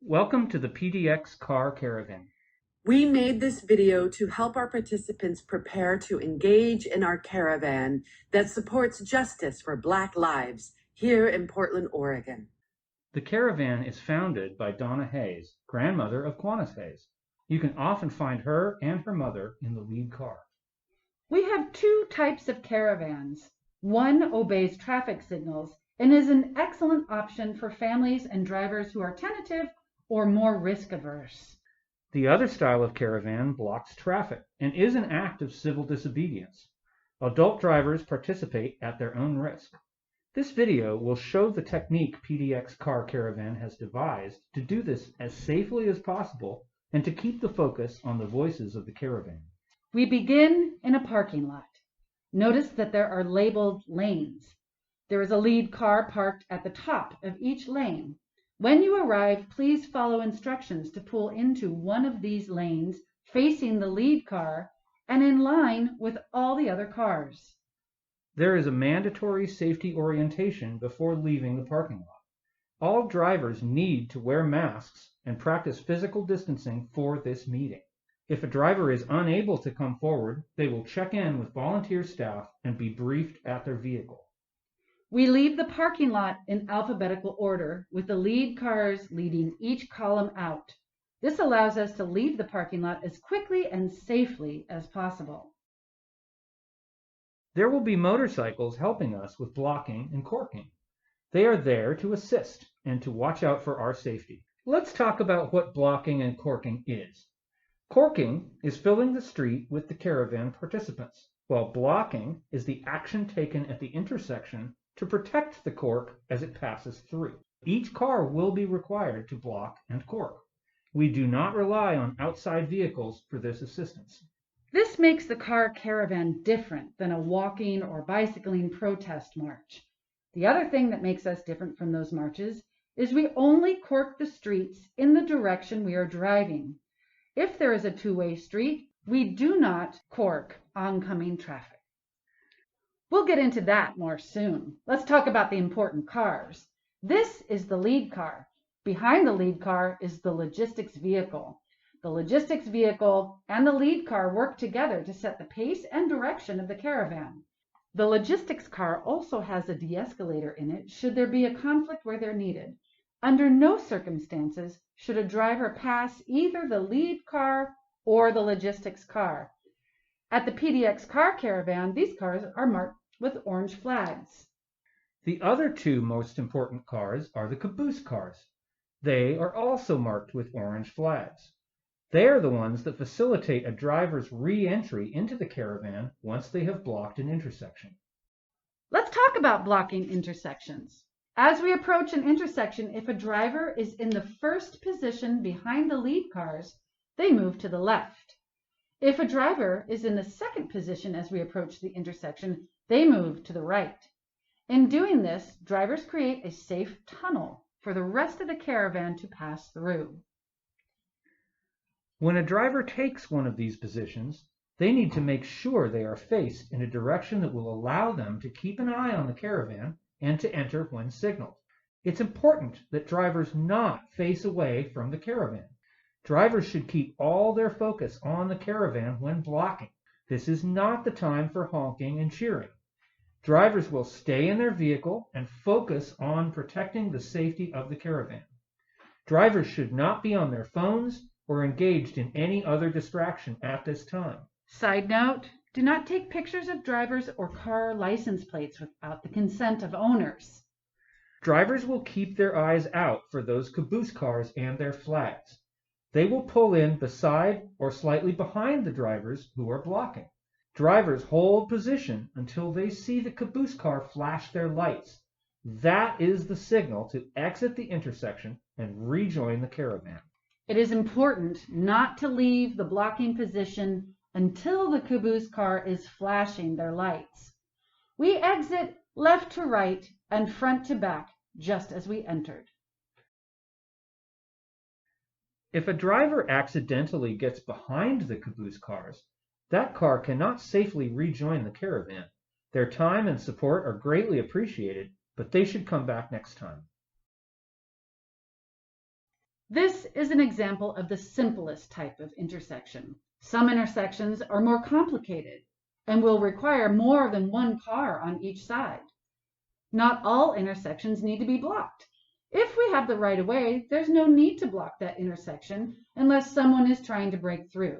Welcome to the PDX Car Caravan. We made this video to help our participants prepare to engage in our caravan that supports justice for Black lives here in Portland, Oregon. The caravan is founded by Donna Hayes, grandmother of Quantas Hayes. You can often find her and her mother in the lead car. We have two types of caravans. One obeys traffic signals and is an excellent option for families and drivers who are tentative or more risk-averse. The other style of caravan blocks traffic and is an act of civil disobedience. Adult drivers participate at their own risk. This video will show the technique PDX Car Caravan has devised to do this as safely as possible and to keep the focus on the voices of the caravan. We begin in a parking lot. Notice that there are labeled lanes. There is a lead car parked at the top of each lane. When you arrive, please follow instructions to pull into one of these lanes facing the lead car and in line with all the other cars. There is a mandatory safety orientation before leaving the parking lot. All drivers need to wear masks and practice physical distancing for this meeting. If a driver is unable to come forward, they will check in with volunteer staff and be briefed at their vehicle. We leave the parking lot in alphabetical order, with the lead cars leading each column out. This allows us to leave the parking lot as quickly and safely as possible. There will be motorcycles helping us with blocking and corking. They are there to assist and to watch out for our safety. Let's talk about what blocking and corking is. Corking is filling the street with the caravan participants, while blocking is the action taken at the intersection to protect the cork as it passes through. Each car will be required to block and cork. We do not rely on outside vehicles for this assistance. This makes the car caravan different than a walking or bicycling protest march. The other thing that makes us different from those marches is we only cork the streets in the direction we are driving. If there is a two-way street, we do not cork oncoming traffic. We'll get into that more soon. Let's talk about the important cars. This is the lead car. Behind the lead car is the logistics vehicle. The logistics vehicle and the lead car work together to set the pace and direction of the caravan. The logistics car also has a de-escalator in it should there be a conflict where they're needed. Under no circumstances should a driver pass either the lead car or the logistics car. At the PDX Car Caravan, these cars are marked with orange flags. The other two most important cars are the caboose cars. They are also marked with orange flags. They are the ones that facilitate a driver's re-entry into the caravan once they have blocked an intersection. Let's talk about blocking intersections. As we approach an intersection, if a driver is in the first position behind the lead cars, they move to the left. If a driver is in the second position as we approach the intersection, they move to the right. In doing this, drivers create a safe tunnel for the rest of the caravan to pass through. When a driver takes one of these positions, they need to make sure they are faced in a direction that will allow them to keep an eye on the caravan and to enter when signaled. It's important that drivers not face away from the caravan. Drivers should keep all their focus on the caravan when blocking. This is not the time for honking and cheering. Drivers will stay in their vehicle and focus on protecting the safety of the caravan. Drivers should not be on their phones or engaged in any other distraction at this time. Side note, do not take pictures of drivers or car license plates without the consent of owners. Drivers will keep their eyes out for those caboose cars and their flags. They will pull in beside or slightly behind the drivers who are blocking. Drivers hold position until they see the caboose car flash their lights. That is the signal to exit the intersection and rejoin the caravan. It is important not to leave the blocking position until the caboose car is flashing their lights. We exit left to right and front to back just as we entered. If a driver accidentally gets behind the caboose cars, that car cannot safely rejoin the caravan. Their time and support are greatly appreciated, but they should come back next time. This is an example of the simplest type of intersection. Some intersections are more complicated and will require more than one car on each side. Not all intersections need to be blocked. If we have the right of way, there's no need to block that intersection unless someone is trying to break through.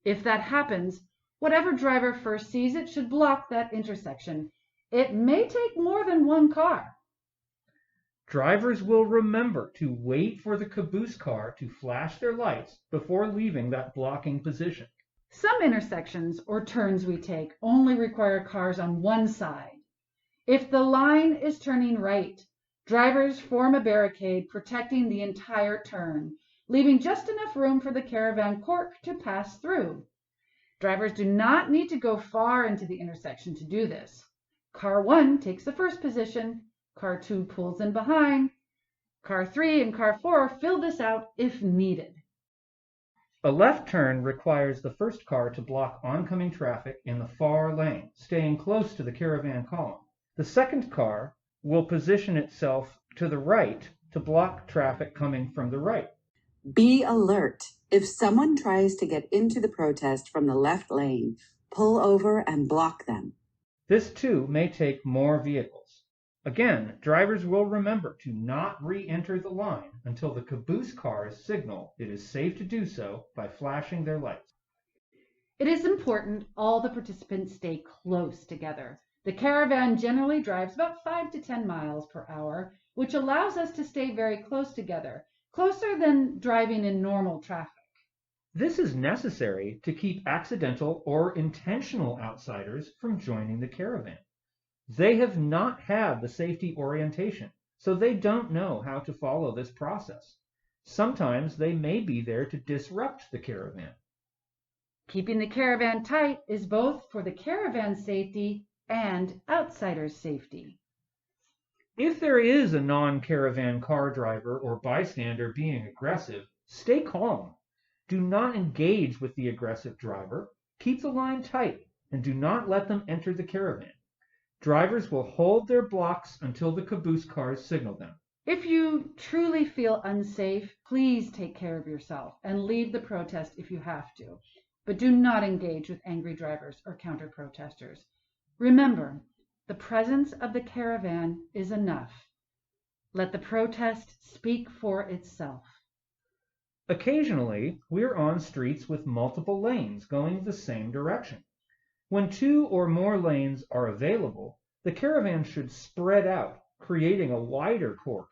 If that happens, whatever driver first sees it should block that intersection. It may take more than one car. Drivers will remember to wait for the caboose car to flash their lights before leaving that blocking position. Some intersections or turns we take only require cars on one side. If the line is turning right, drivers form a barricade protecting the entire turn, leaving just enough room for the caravan cork to pass through. Drivers do not need to go far into the intersection to do this. Car 1 takes the first position, Car 2 pulls in behind, Car 3 and Car 4 fill this out if needed. A left turn requires the first car to block oncoming traffic in the far lane, staying close to the caravan column. The second car will position itself to the right to block traffic coming from the right. Be alert. If someone tries to get into the protest from the left lane, pull over and block them. This too may take more vehicles. Again, drivers will remember to not re-enter the line until the caboose cars signal it is safe to do so by flashing their lights. It is important all the participants stay close together. The caravan generally drives about 5 to 10 miles per hour, which allows us to stay very close together, closer than driving in normal traffic. This is necessary to keep accidental or intentional outsiders from joining the caravan. They have not had the safety orientation, so they don't know how to follow this process. Sometimes they may be there to disrupt the caravan. Keeping the caravan tight is both for the caravan's safety and outsiders' safety. If there is a non-caravan car driver or bystander being aggressive, stay calm. Do not engage with the aggressive driver. Keep the line tight and do not let them enter the caravan. Drivers will hold their blocks until the caboose cars signal them. If you truly feel unsafe, please take care of yourself and leave the protest if you have to, but do not engage with angry drivers or counter-protesters. Remember, the presence of the caravan is enough. Let the protest speak for itself. Occasionally, we're on streets with multiple lanes going the same direction. When 2 or more lanes are available, the caravan should spread out, creating a wider cork.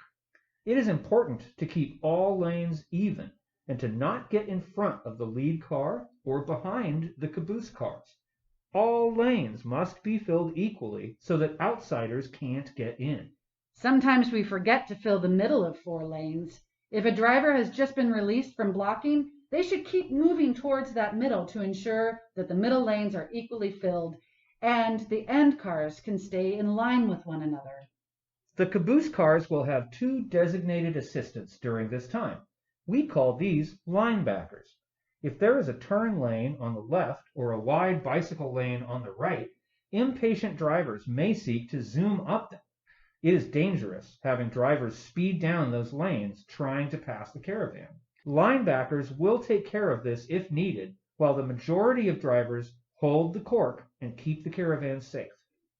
It is important to keep all lanes even and to not get in front of the lead car or behind the caboose cars. All lanes must be filled equally so that outsiders can't get in. Sometimes we forget to fill the middle of 4 lanes. If a driver has just been released from blocking, they should keep moving towards that middle to ensure that the middle lanes are equally filled and the end cars can stay in line with one another. The caboose cars will have 2 designated assistants during this time. We call these linebackers. If there is a turn lane on the left or a wide bicycle lane on the right, impatient drivers may seek to zoom up them. It is dangerous having drivers speed down those lanes trying to pass the caravan. Linebackers will take care of this if needed, while the majority of drivers hold the cork and keep the caravan safe.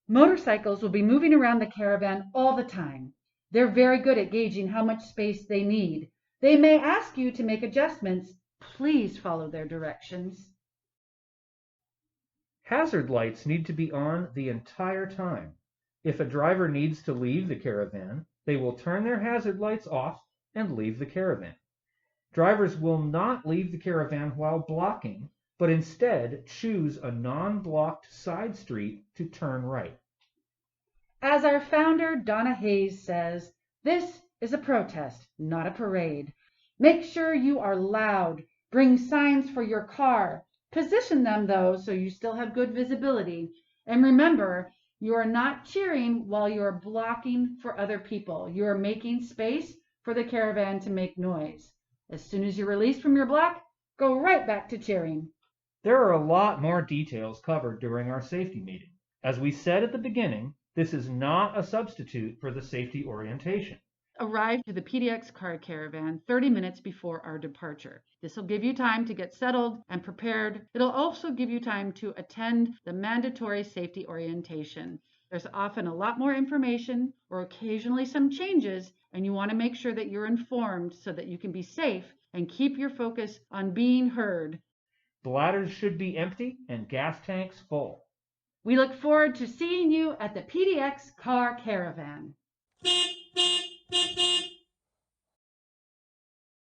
Motorcycles will be moving around the caravan all the time. They're very good at gauging how much space they need. They may ask you to make adjustments. Please follow their directions. Hazard lights need to be on the entire time. If a driver needs to leave the caravan, they will turn their hazard lights off and leave the caravan. Drivers will not leave the caravan while blocking, but instead choose a non-blocked side street to turn right. As our founder, Donna Hayes, says, this is a protest, not a parade. Make sure you are loud. Bring signs for your car. Position them, though, so you still have good visibility. And remember, you are not cheering while you are blocking for other people. You are making space for the caravan to make noise. As soon as you're released from your block, go right back to cheering. There are a lot more details covered during our safety meeting. As we said at the beginning, this is not a substitute for the safety orientation. arrive to the PDX Car Caravan 30 minutes before our departure. This will give you time to get settled and prepared. It'll also give you time to attend the mandatory safety orientation. There's often a lot more information or occasionally some changes, and you want to make sure that you're informed so that you can be safe and keep your focus on being heard. Bladders should be empty and gas tanks full. We look forward to seeing you at the PDX Car Caravan.